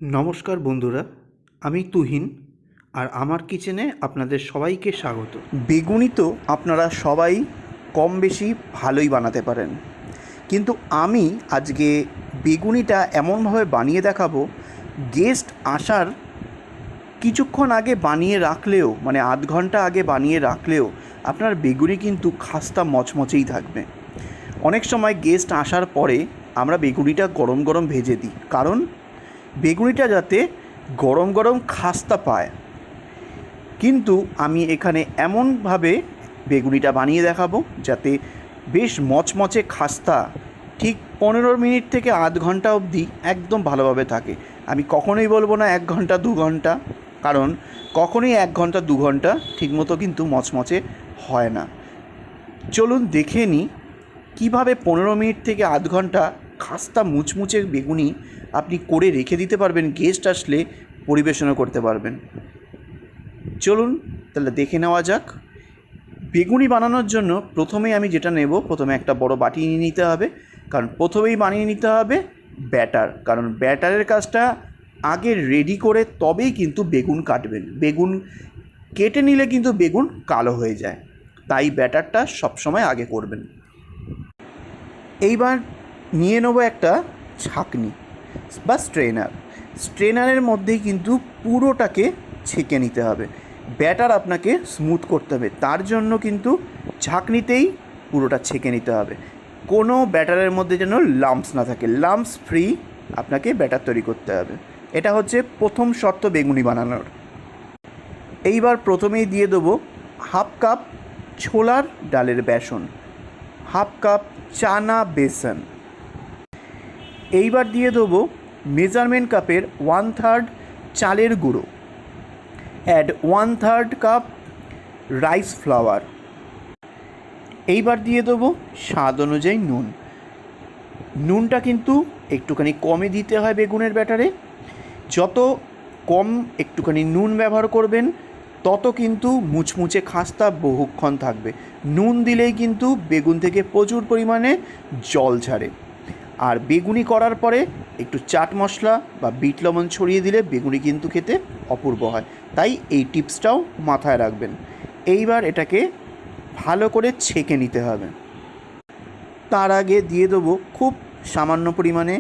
নমস্কার বন্ধুরা, আমি তুহিন আর আমার কিচেনে আপনাদের সবাইকে স্বাগত। বেগুনি তো আপনারা সবাই কম বেশি ভালোই বানাতে পারেন, কিন্তু আমি আজকে বেগুনিটা এমনভাবে বানিয়ে দেখাবো, গেস্ট আসার কিছুক্ষণ আগে বানিয়ে রাখলেও, মানে আধ ঘন্টা আগে বানিয়ে রাখলেও আপনার বেগুনি কিন্তু খাস্তা মচমচেই থাকবে। অনেক সময় গেস্ট আসার পরে আমরা বেগুনিটা গরম গরম ভেজে দিই, কারণ বেগুনিটা যাতে গরম গরম খাস্তা পায়। কিন্তু আমি এখানে এমনভাবে বেগুনিটা বানিয়ে দেখাবো যাতে বেশ মচমচে খাস্তা ঠিক 15 মিনিট থেকে আধ ঘন্টা অবধি একদম ভালোভাবে থাকে। আমি কখনোই বলবো না 1 ঘন্টা 2 ঘন্টা, কারণ কখনোই 1 ঘন্টা 2 ঘন্টা ঠিকমতো কিন্তু মচমচে হয় না। চলুন দেখে নিই কীভাবে 15 মিনিট থেকে আধ ঘন্টা খাস্তা মুচমুচে বেগুনি আপনি করে রেখে দিতে পারবেন, গেস্ট আসলে পরিবেশনও করতে পারবেন। চলুন তাহলে দেখে নেওয়া যাক। বেগুনি বানানোর জন্য প্রথমেই আমি যেটা নেব, প্রথমে একটা বড় বাটি নিয়ে নিতে হবে, কারণ প্রথমেই বানিয়ে নিতে হবে ব্যাটার। কারণ ব্যাটারের কাজটা আগে রেডি করে তবেই কিন্তু বেগুন কাটবেন। বেগুন কেটে নিলে কিন্তু বেগুন কালো হয়ে যায়, তাই ব্যাটারটা সবসময় আগে করবেন। এইবার নিয়ে নেবো একটা ছাঁকনি বা স্ট্রেনারের মধ্যেই কিন্তু পুরোটাকে ছেঁকে নিতে হবে। ব্যাটার আপনাকে স্মুথ করতে হবে, তার জন্য কিন্তু ছাঁকনিতেই পুরোটা ছেঁকে নিতে হবে। কোনো ব্যাটারের মধ্যে যেন লাম্পস না থাকে, লাম্পস ফ্রি আপনাকে ব্যাটার তৈরি করতে হবে। এটা হচ্ছে প্রথম শর্ত বেগুনি বানানোর। এইবার প্রথমেই দিয়ে দেবো হাফ কাপ ছোলার ডালের বেসন, হাফ কাপ চানা বেসন। এইবার দিয়ে দেবো মেজারমেন্ট কাপের 1/3 চালের গুঁড়ো, অ্যাড 1/3 কাপ রাইস ফ্লাওয়ার। এইবার দিয়ে দেবো স্বাদ অনুযায়ী নুন। নুনটা কিন্তু একটুখানি কমই দিতে হয় বেগুনের ব্যাটারে। যত কম একটুখানি নুন ব্যবহার করবেন তত কিন্তু মুচমুচে খাস্তা বহুক্ষণ থাকবে। নুন দিলেই কিন্তু বেগুন থেকে প্রচুর পরিমাণে জল ছাড়ে। আর বেগুনি করার পরে একটু চাট মশলা বা বিট লবণ ছড়িয়ে দিলে বেগুনি কিন্তু খেতে অপূর্ব হয়, তাই এই টিপসটাও মাথায় রাখবেন। এইবার এটাকে ভালো করে ছেঁকে নিতে হবে। তার আগে দিয়ে দেবো খুব সামান্য পরিমাণে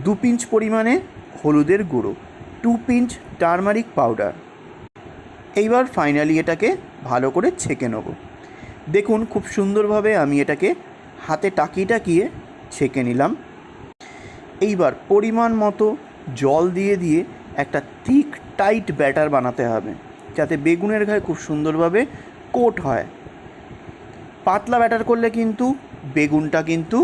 2 পিঞ্চ পরিমাণে হলুদের গুঁড়ো, 2 পিঞ্চ টারমারিক পাউডার। এইবার ফাইনালি এটাকে ভালো করে ছেঁকে নেব। দেখুন খুব সুন্দরভাবে আমি এটাকে হাতে টাকিয়ে টাকিয়ে ছেঁকে নিলাম। এইবার পরিমাণ মতো জল দিয়ে দিয়ে একটা থিক টাইট ব্যাটার বানাতে হবে, যাতে বেগুনের গায়ে খুব সুন্দরভাবে কোট হয়। পাতলা ব্যাটার করলে কিন্তু বেগুনটা কিন্তু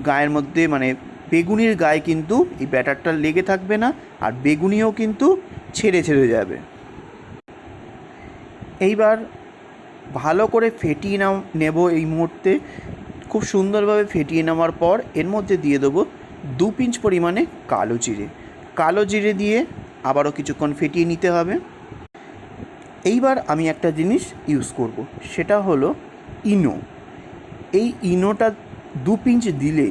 গায়ের মধ্যে, মানে বেগুনির গায়ে কিন্তু এই ব্যাটারটা লেগে থাকবে না, আর বেগুনিও কিন্তু ছেড়ে ছেড়ে যাবে। এইবার ভালো করে ফেটিয়ে নেব। এই মুহূর্তে খুব সুন্দরভাবে ফেটিয়ে নেওয়ার পর এর মধ্যে দিয়ে দেবো 2 পিঞ্চ পরিমাণে কালো জিরে দিয়ে আবারও কিছুক্ষণ ফেটিয়ে নিতে হবে। এইবার আমি একটা জিনিস ইউজ করব, সেটা হলো ইনো। এই ইনোটা 2 পিঞ্চ দিলে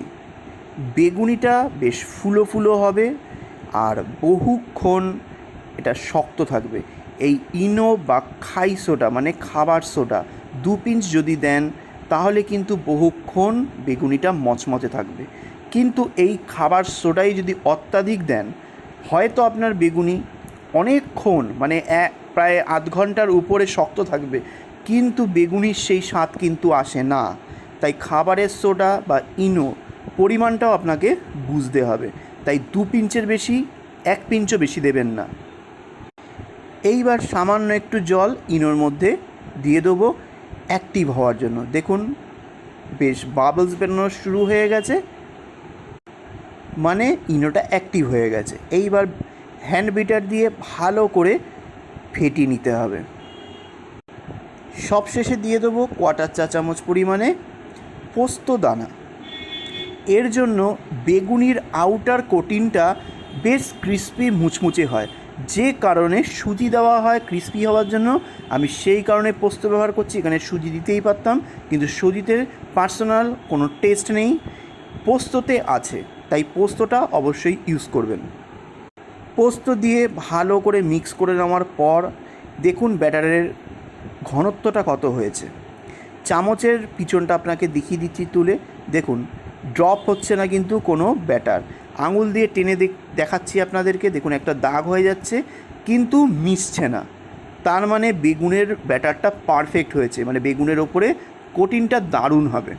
বেগুনিটা বেশ ফুলো ফুলো হবে আর বহুক্ষণ এটা শক্ত থাকবে। এই ইনো বা খাই সোডা, মানে খাবার সোডা 2 পিঞ্চ যদি দেন তাহলে কিন্তু বহুক্ষণ বেগুনিটা মচমচে থাকবে। কিন্তু এই খাবার সোডাই যদি অত্যাধিক দেন, হয়তো আপনার বেগুনি অনেকক্ষণ, মানে প্রায় আধ ঘন্টার উপরে শক্ত থাকবে, কিন্তু বেগুনির সেই স্বাদ কিন্তু আসে না। তাই খাবারের সোডা বা ইনো পরিমাণটাও আপনাকে বুঝতে হবে। তাই 2 পিঞ্চের বেশি 1 পিঞ্চও বেশি দেবেন না। এইবার সামান্য একটু জল ইনোর মধ্যে দিয়ে দেবো অ্যাক্টিভ হওয়ার জন্য। দেখুন বেশ বাবলস বেরোনো শুরু হয়ে গেছে, মানে ইনোটা অ্যাক্টিভ হয়ে গেছে। এইবার হ্যান্ড বিটার দিয়ে ভালো করে ফেটিয়ে নিতে হবে। সবশেষে দিয়ে দেবো 1/4 চা চামচ পরিমাণে পোস্ত দানা। এর জন্য বেগুনির আউটার কোটিংটা বেশ ক্রিস্পি মুচমুচে হয়, যে কারণে সুজি দেওয়া হয় ক্রিস্পি হওয়ার জন্য। আমি সেই কারণে পোস্ত ব্যবহার করছি। এখানে সুজি দিতেই পারতাম, কিন্তু সুজিতে পার্সোনাল কোনো টেস্ট নেই, পোস্ততে আছে, তাই পোস্তটা অবশ্যই ইউজ করবেন। পোস্ত দিয়ে ভালো করে মিক্স করে নেওয়ার পর দেখুন ব্যাটারের ঘনত্বটা কত হয়েছে। চামচের পিছনটা আপনাকে দেখিয়ে দিচ্ছি তুলে, দেখুন ড্রপ হচ্ছে না কিন্তু কোনো ব্যাটার। আঙুল দিয়ে টেনে দেখাচ্ছি আপনাদেরকে, দেখুন একটা দাগ হয়ে যাচ্ছে কিন্তু মিশছে না। তার মানে বেগুনের ব্যাটারটা পারফেক্ট হয়েছে, মানে বেগুনের ওপরে কোটিংটা দারুণ হবে।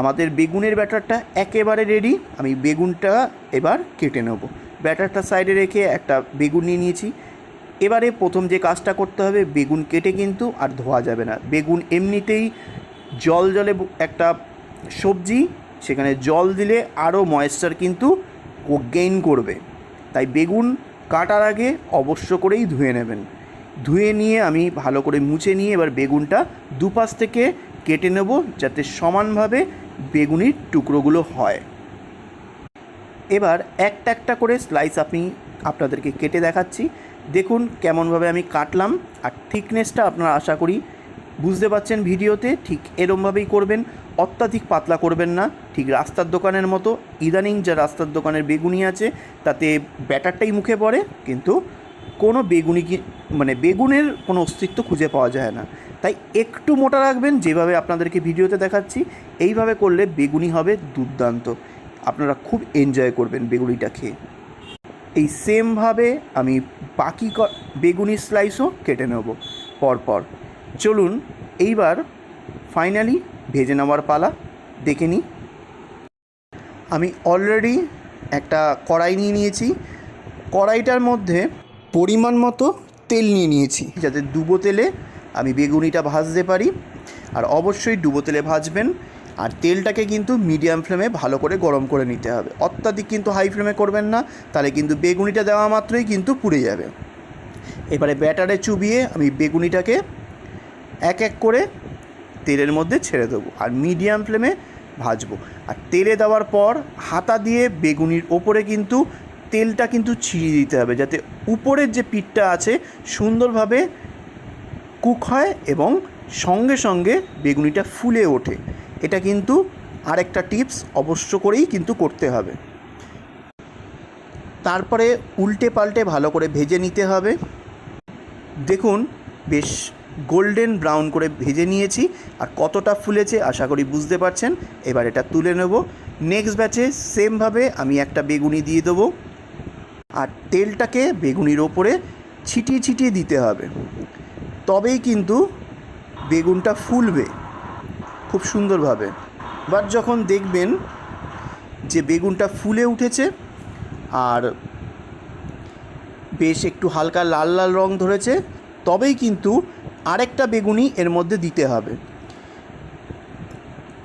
আমাদের বেগুনের ব্যাটারটা একেবারে রেডি। আমি বেগুনটা এবার কেটে নেব। ব্যাটারটা সাইডে রেখে একটা বেগুন নিয়ে নিয়েছি। এবারে প্রথম যে কাজটা করতে হবে, বেগুন কেটে কিন্তু আর ধোয়া যাবে না। বেগুন এমনিতেই জলে একটা সবজি, সেখানে জল দিলে আরও ময়েশ্চার কিন্তু গেইন করবে। তাই বেগুন কাটার আগে অবশ্য করেই ধুয়ে নেবেন। ধুয়ে নিয়ে আমি ভালো করে মুছে নিয়ে এবার বেগুনটা দুপাশ থেকে কেটে নেব, যাতে সমানভাবে বেগুনির টুকরোগুলো হয়। এবার একটা একটা করে স্লাইস আপনাদেরকে কেটে দেখাচ্ছি। দেখুন কেমনভাবে আমি কাটলাম, আর থিকনেসটা আপনারা আশা করি বুঝতে পারছেন ভিডিওতে। ঠিক এরমভাবেই করবেন, অত্যাধিক পাতলা করবেন না, ঠিক রাস্তার দোকানের মতো। ইদানিং যা রাস্তার দোকানের বেগুনি আছে তাতে ব্যাটারটাই মুখে পড়ে, কিন্তু কোনো বেগুনের কোনো অস্তিত্ব খুঁজে পাওয়া যায় না। তাই একটু মোটা রাখবেন, যেভাবে আপনাদেরকে ভিডিওতে দেখাচ্ছি। এইভাবে করলে বেগুনি হবে দুর্দান্ত, আপনারা খুব এনজয় করবেন বেগুনিটা খেয়ে। এই সেমভাবে আমি বাকি বেগুনির স্লাইসও কেটে নেব পরপর। চলুন এইবার ফাইনালি ভেজে নেওয়ার পালা, দেখে নিই। আমি অলরেডি একটা কড়াই নিয়ে নিয়েছি। কড়াইটার মধ্যে পরিমাণ মতো তেল নিয়ে নিয়েছি, যাতে ডুবো তেলে আমি বেগুনিটা ভাজতে পারি। আর অবশ্যই ডুবো তেলে ভাজবেন, আর তেলটাকে কিন্তু মিডিয়াম ফ্লেমে ভালো করে গরম করে নিতে হবে। অত্যাধিক কিন্তু হাই ফ্লেমে করবেন না, তাহলে কিন্তু বেগুনিটা দেওয়া মাত্রই কিন্তু পুড়ে যাবে। এবারে ব্যাটারে চুবিয়ে আমি বেগুনিটাকে এক এক করে তেলের মধ্যে ছেড়ে দেবো, আর মিডিয়াম ফ্লেমে ভাজবো। আর তেলে দেওয়ার পর হাতা দিয়ে বেগুনির ওপরে কিন্তু তেলটা কিন্তু ছিটিয়ে দিতে হবে, যাতে উপরের যে পিঠটা আছে সুন্দরভাবে কুক হয় এবং সঙ্গে সঙ্গে বেগুনিটা ফুলে ওঠে। এটা কিন্তু আরেকটা টিপস অবশ্য করেই কিন্তু করতে হবে। তারপরে উল্টে পাল্টে ভালো করে ভেজে নিতে হবে। দেখুন বেশ গোল্ডেন ব্রাউন করে ভেজে নিয়েছি, আর কতটা ফুলেছে আশা করি বুঝতে পারছেন। এবার এটা তুলে নেব। নেক্সট ব্যাচে সেমভাবে আমি একটা বেগুনি দিয়ে দেবো, আর তেলটাকে বেগুনির ওপরে ছিটিয়ে ছিটিয়ে দিতে হবে, তবেই কিন্তু বেগুনটা ফুলবে খুব সুন্দরভাবে। এবার যখন দেখবেন যে বেগুনটা ফুলে উঠেছে আর বেশ একটু হালকা লাল লাল রং ধরেছে, তবেই কিন্তু আরেকটা বেগুনি এর মধ্যে দিতে হবে।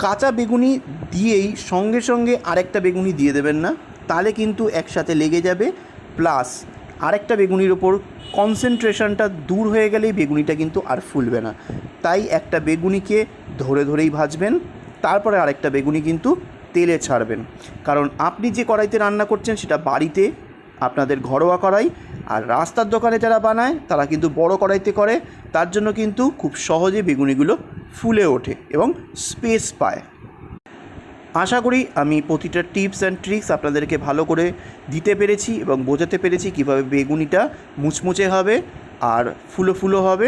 কাঁচা বেগুনি দিয়েই সঙ্গে সঙ্গে আরেকটা বেগুনি দিয়ে দেবেন না, তাহলে কিন্তু একসাথে লেগে যাবে, প্লাস আরেকটা বেগুনির ওপর কনসেন্ট্রেশনটা দূর হয়ে গেলেই বেগুনিটা কিন্তু আর ফুলবে না। তাই একটা বেগুনিকে ধরে ধরেই ভাজবেন, তারপরে আরেকটা বেগুনি কিন্তু তেলে ছাড়বেন। কারণ আপনি যে কড়াইতে রান্না করছেন সেটা বাড়িতে আপনাদের ঘরোয়া কড়াই, আর রাস্তার দোকানে যারা বানায় তারা কিন্তু বড় কড়াইতে করে, তার জন্য কিন্তু খুব সহজে বেগুনিগুলো ফুলে ওঠে এবং স্পেস পায়। আশা করি আমি প্রতিটা টিপস অ্যান্ড ট্রিক্স আপনাদেরকে ভালো করে দিতে পেরেছি এবং বোঝাতে পেরেছি কীভাবে বেগুনিটা মুচমুচে হবে আর ফুলো ফুলো হবে।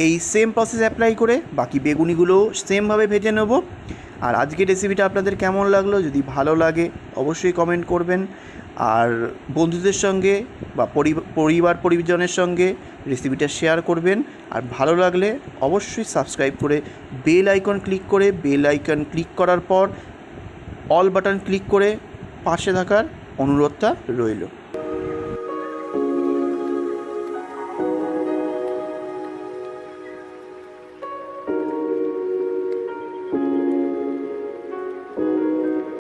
এই সেম প্রসেস অ্যাপ্লাই করে বাকি বেগুনিগুলো সেমভাবে ভেজে নেব। আর আজকের রেসিপিটা আপনাদের কেমন লাগলো, যদি ভালো লাগে অবশ্যই কমেন্ট করবেন, আর বন্ধুদের সঙ্গে বা পরিবার পরিজনের সঙ্গে রেসিপিটা শেয়ার করবেন। আর ভালো লাগলে অবশ্যই সাবস্ক্রাইব করে বেল আইকন ক্লিক করার পর অল বাটন ক্লিক করে পাশে থাকার অনুরোধটা রইল।